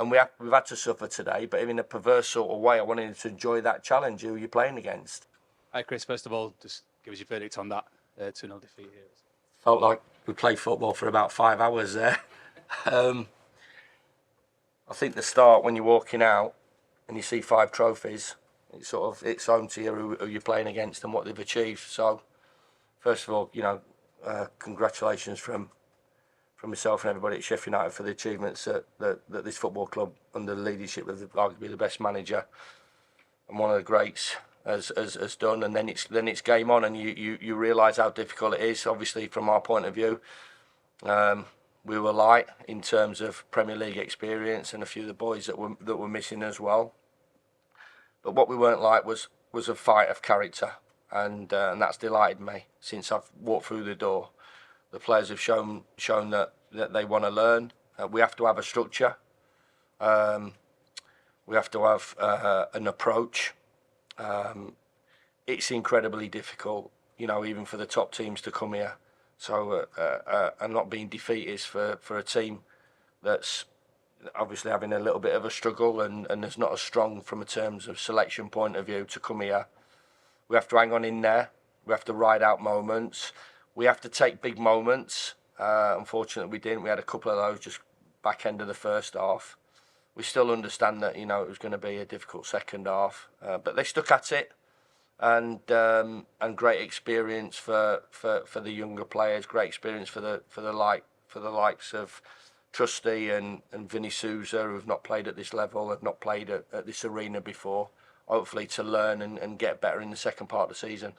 and we've had to suffer today, but in a perverse sort of way, I wanted to enjoy that challenge. Who you're playing against? Hi, Chris. First of all, just give us your verdict on that 2-0 defeat here. Felt like we played football for about 5 hours there. I think the start, when you're walking out and you see 5 trophies, it's home to you who you're playing against and what they've achieved. So, first of all, congratulations from myself and everybody at Sheffield United for the achievements that this football club, under the leadership of arguably the best manager and one of the greats, has done. And then it's game on, and you realise how difficult it is. Obviously, from our point of view, we were light in terms of Premier League experience, and a few of the boys that were missing as well. But what we weren't like was a fight of character, and that's delighted me since I've walked through the door. The players have shown that they want to learn. We have to have a structure. We have to have an approach. It's incredibly difficult, even for the top teams to come here. So I'm not being defeatist for a team that's obviously having a little bit of a struggle and is not as strong from a terms of selection point of view to come here. We have to hang on in there. We have to ride out moments. We have to take big moments. Unfortunately, we didn't. We had a couple of those just back end of the first half. We still understand that it was going to be a difficult second half, but they stuck at it, and great experience for the younger players. Great experience for the likes of Trusty and Vinny Souza, who have not played at this level, have not played at this arena before. Hopefully, to learn and get better in the second part of the season.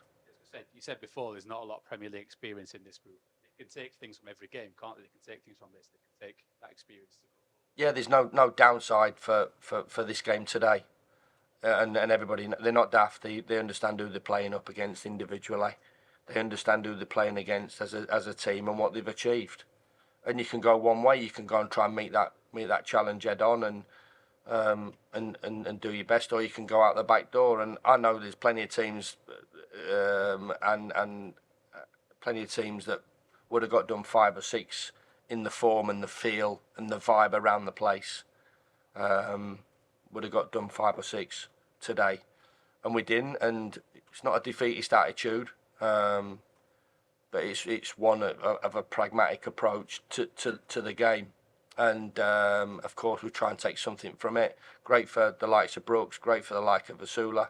You said before there's not a lot of Premier League experience in this group. They can take things from every game, can't they? They can take things from this. They can take that experience to go. Yeah, there's no downside for this game today, and everybody, they're not daft. They understand who they're playing up against individually. They understand who they're playing against as a team and what they've achieved. And you can go one way. You can go and try and meet that challenge head on and do your best, or you can go out the back door. And I know there's plenty of teams and plenty of teams that would have got done 5 or 6 in the form and the feel and the vibe around the place. Would have got done 5 or 6 today, and we didn't. And it's not a defeatist attitude, but it's one of a pragmatic approach to the game. And of course we try and take something from it. Great for the likes of Brooks, great for the like of Vasula.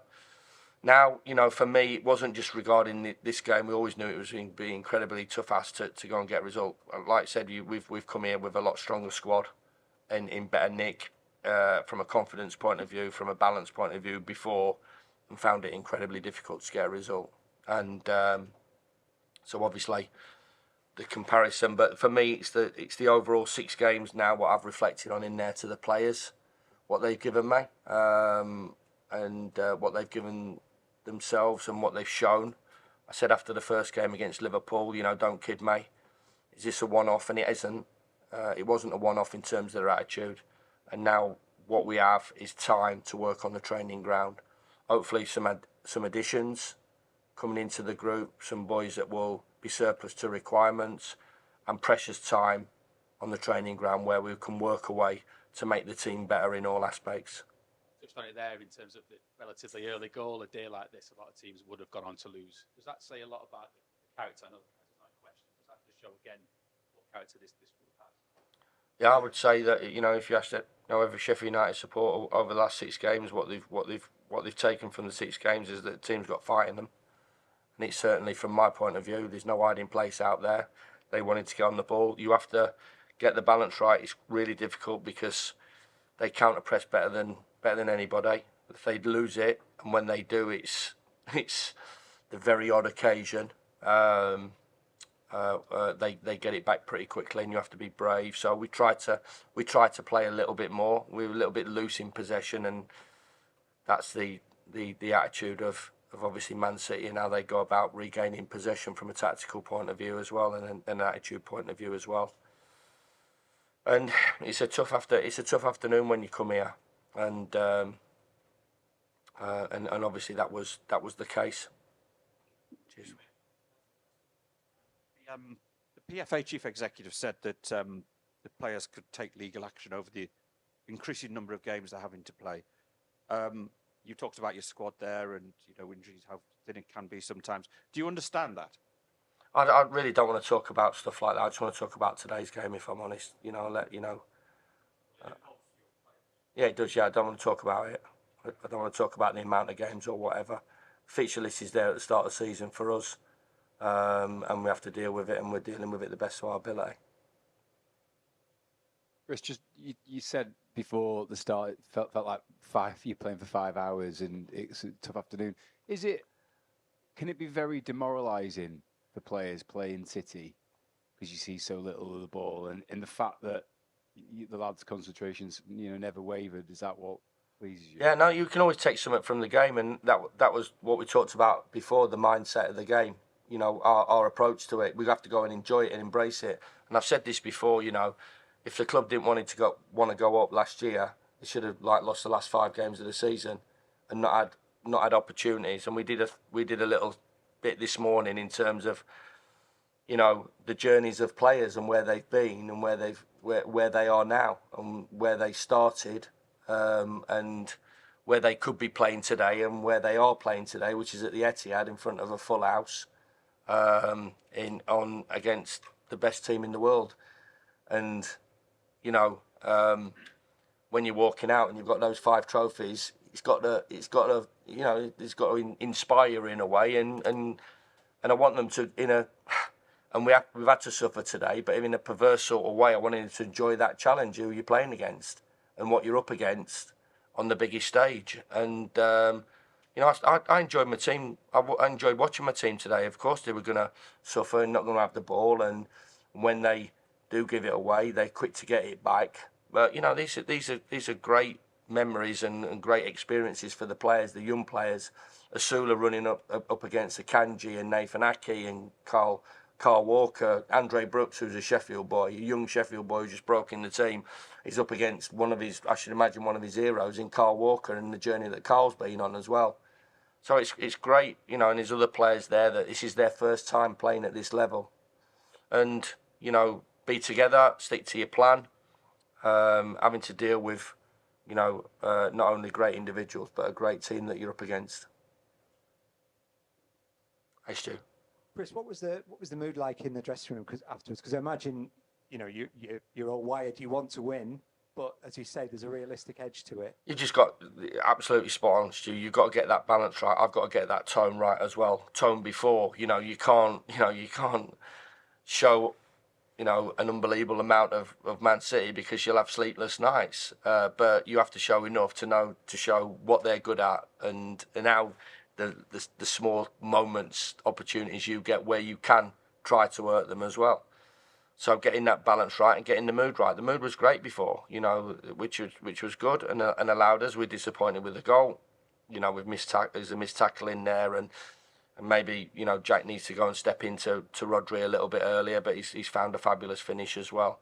Now, for me, it wasn't just regarding this game. We always knew it was going to be incredibly tough ask to go and get a result. Like I said, we've come here with a lot stronger squad and in better nick from a confidence point of view, from a balance point of view before, and found it incredibly difficult to get a result. And so obviously the comparison, but for me, it's the overall 6 games now, what I've reflected on in there to the players, what they've given me, and what they've given themselves and what they've shown. I said after the first game against Liverpool, don't kid me. Is this a one-off? And it isn't. It wasn't a one-off in terms of their attitude. And now what we have is time to work on the training ground. Hopefully some additions coming into the group, some boys that will be surplus to requirements, and precious time on the training ground where we can work away to make the team better in all aspects. Just on it there, in terms of the relatively early goal, a day like this, a lot of teams would have gone on to lose. Does that say a lot about the character? I know that's not a question. Does that just show again what character this group has? Yeah, I would say that if you asked every Sheffield United supporter over the last 6 games, what they've taken from the 6 games is that the team's got fight in them, and it's certainly from my point of view, there's no hiding place out there. They wanted to get on the ball. You have to get the balance right. It's really difficult because they counter press better than anybody. If they lose it, and when they do, it's the very odd occasion. They get it back pretty quickly, and you have to be brave. So we try to play a little bit more. We were a little bit loose in possession, and that's the attitude of obviously Man City and how they go about regaining possession from a tactical point of view as well, and an attitude point of view as well. And it's a tough afternoon when you come here, and obviously that was the case. Cheers. The PFA chief executive said that the players could take legal action over the increasing number of games they're having to play. You talked about your squad there, and injuries, how thin it can be sometimes. Do you understand that? I really don't want to talk about stuff like that. I just want to talk about today's game, if I'm honest. I'll let you know. Yeah, it does. Yeah, I don't want to talk about it. I don't want to talk about the amount of games or whatever. Fixture list is there at the start of the season for us, and we have to deal with it, and we're dealing with it the best of our ability. Chris, just you said before the start, it felt like you're playing for 5 hours and it's a tough afternoon. Can it be very demoralising for players playing City because you see so little of the ball, and the fact that the lads' concentrations never wavered? Is that what pleases you? Yeah, no, you can always take something from the game, and that was what we talked about before, the mindset of the game. Our approach to it. We have to go and enjoy it and embrace it. And I've said this before. If the club didn't want to go up last year, they should have lost the last 5 games of the season and not had opportunities. And we did a little bit this morning in terms of the journeys of players and where they've been and where they are now and where they started, and where they could be playing today and where they are playing today, which is at the Etihad in front of a full house, against the best team in the world. And when you're walking out and you've got those 5 trophies, it's got to inspire you in a way, and I want them to and we've had to suffer today, but in a perverse sort of way, I wanted them to enjoy that challenge, who you're playing against and what you're up against on the biggest stage. And I enjoyed my team. I enjoyed watching my team today. Of course, they were going to suffer and not going to have the ball, and when they do give it away, they're quick to get it back. But these are great memories and great experiences for the players, the young players. Asula running up against Akanji and Nathan Aki and Carl Walker, Andre Brooks, who's a Sheffield boy, a young Sheffield boy who just broke in the team. He's up against one of his heroes in Carl Walker, and the journey that Carl's been on as well. So it's great, and there's other players there that this is their first time playing at this level. And, be together, stick to your plan, having to deal with, not only great individuals, but a great team that you're up against. Hey, Stu. Chris, what was the mood like in the dressing room afterwards? Because I imagine, you're all wired, you want to win, but as you say, there's a realistic edge to it. You just got absolutely spot on, Stu. You've got to get that balance right. I've got to get that tone right as well. Tone before, you can't show, an unbelievable amount of Man City because you'll have sleepless nights. But you have to show enough to show what they're good at and how the small moments, opportunities you get where you can try to hurt them as well. So getting that balance right and getting the mood right. The mood was great before, which was good and allowed us. We're disappointed with the goal. There's a missed tackle in there, and maybe Jack needs to go and step into Rodri a little bit earlier, but he's found a fabulous finish as well.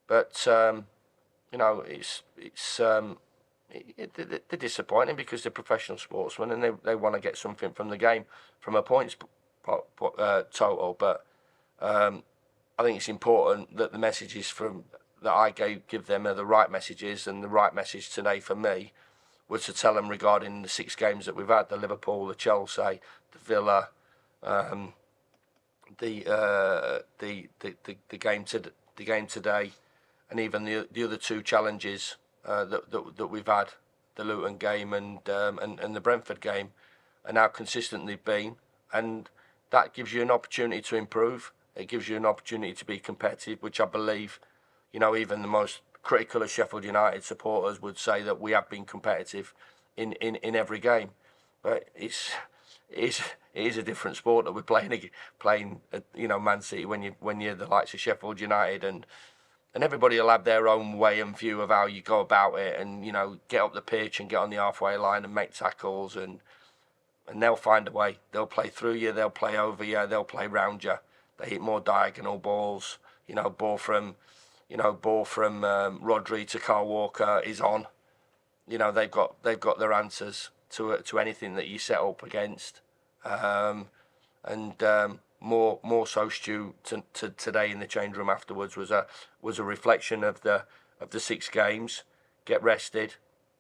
But they're disappointing because they're professional sportsmen and they want to get something from the game, from a points total. But I think it's important that the messages that I give them are the right messages, and the right message today for me was to tell them regarding the 6 games that we've had: the Liverpool, the Chelsea, the Villa, the game today, and even the other 2 challenges that we've had, the Luton game and the Brentford game, and how consistent they've been. And that gives you an opportunity to improve. It gives you an opportunity to be competitive, which I believe, even the most critical of Sheffield United supporters would say that we have been competitive in every game. But it is a different sport that we're playing Man City when you're the likes of Sheffield United, and everybody will have their own way and view of how you go about it, and get up the pitch and get on the halfway line and make tackles, and they'll find a way. They'll play through you, they'll play over you, they'll play round you. They hit more diagonal balls. Ball from Rodri to Carl Walker is on. They've got their answers to anything that you set up against, more so, Stu, to today in the change room afterwards was a reflection of the 6 games. get rested.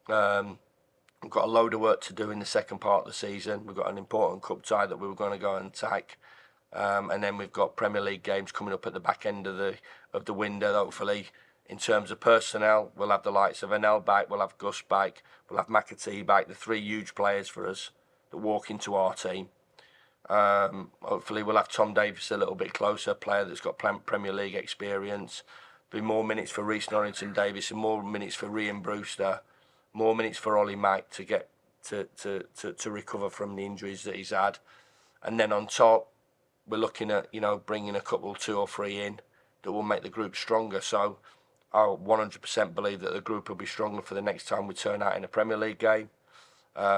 We've got a load of work to do in the second part of the season. We've got an important cup tie that we were going to go and take, and then we've got Premier League games coming up at the back end of the window. Hopefully, in terms of personnel, we'll have the likes of Anel back, we'll have Gus back, we'll have McAtee back. The three huge players for us that walk into our team. Hopefully, we'll have Tom Davis a little bit closer, a player that's got Premier League experience. Be more minutes for Reece Norrington Davis and more minutes for Ryan Brewster. More minutes for Ollie Mack to get to recover from the injuries that he's had, and then on top, we're looking at bringing a couple, 2 or 3 in that will make the group stronger. So I 100% believe that the group will be stronger for the next time we turn out in a Premier League game,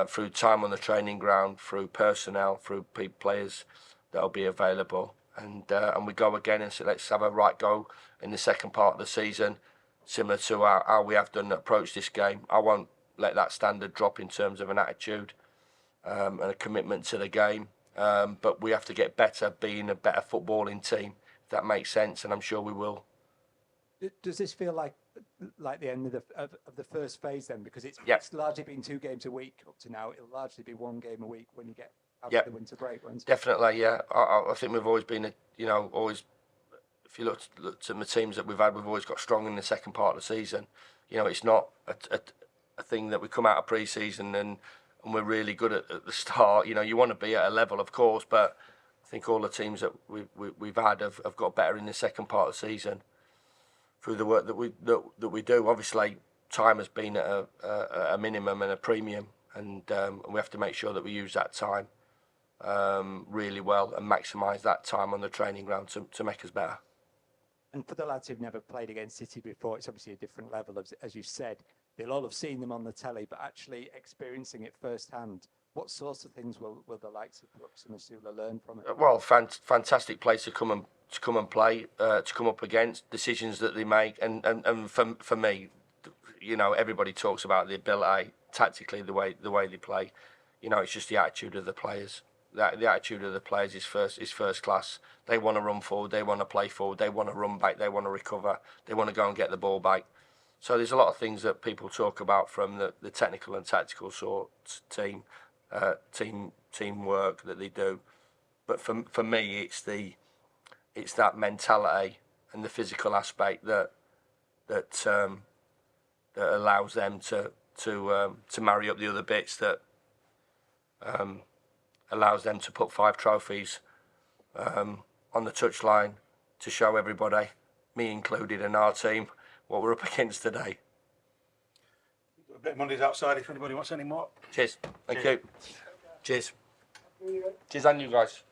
through time on the training ground, through personnel, through players that'll be available, and we go again and say let's have a right go in the second part of the season. Similar to how we have done approach this game. I won't let that standard drop in terms of an attitude and a commitment to the game. But we have to get better, being a better footballing team, if that makes sense, and I'm sure we will. Does this feel like the end of the first phase then? Because it's largely been 2 games a week up to now. It'll largely be 1 game a week when you get out of the winter break, won't it? Definitely, yeah. I think we've always been, always. If you looked at the teams that we've had, we've always got strong in the second part of the season. It's not a thing that we come out of pre-season and we're really good at the start. You want to be at a level, of course, but I think all the teams that we've had have got better in the second part of the season through the work that we do. Obviously, time has been at a minimum and a premium, and we have to make sure that we use that time really well and maximise that time on the training ground to make us better. And for the lads who've never played against City before, it's obviously a different level, as you said. They'll all have seen them on the telly, but actually experiencing it firsthand. What sorts of things will the likes of Brooks and Asula learn from it? Well, fantastic place to come and play, to come up against, decisions that they make, and for me, everybody talks about the ability tactically, the way they play. It's just the attitude of the players. The attitude of the players is first class. They want to run forward, they want to play forward, they want to run back, they want to recover, they want to go and get the ball back. So there's a lot of things that people talk about from the technical and tactical sort teamwork that they do. But for me, it's that mentality and the physical aspect that allows them to marry up the other bits that allows them to put 5 trophies on the touchline to show everybody, me included, and our team, what we're up against today. A bit of Mondays outside if anybody wants any more. Cheers. Thank you. Cheers. Cheers, and you guys.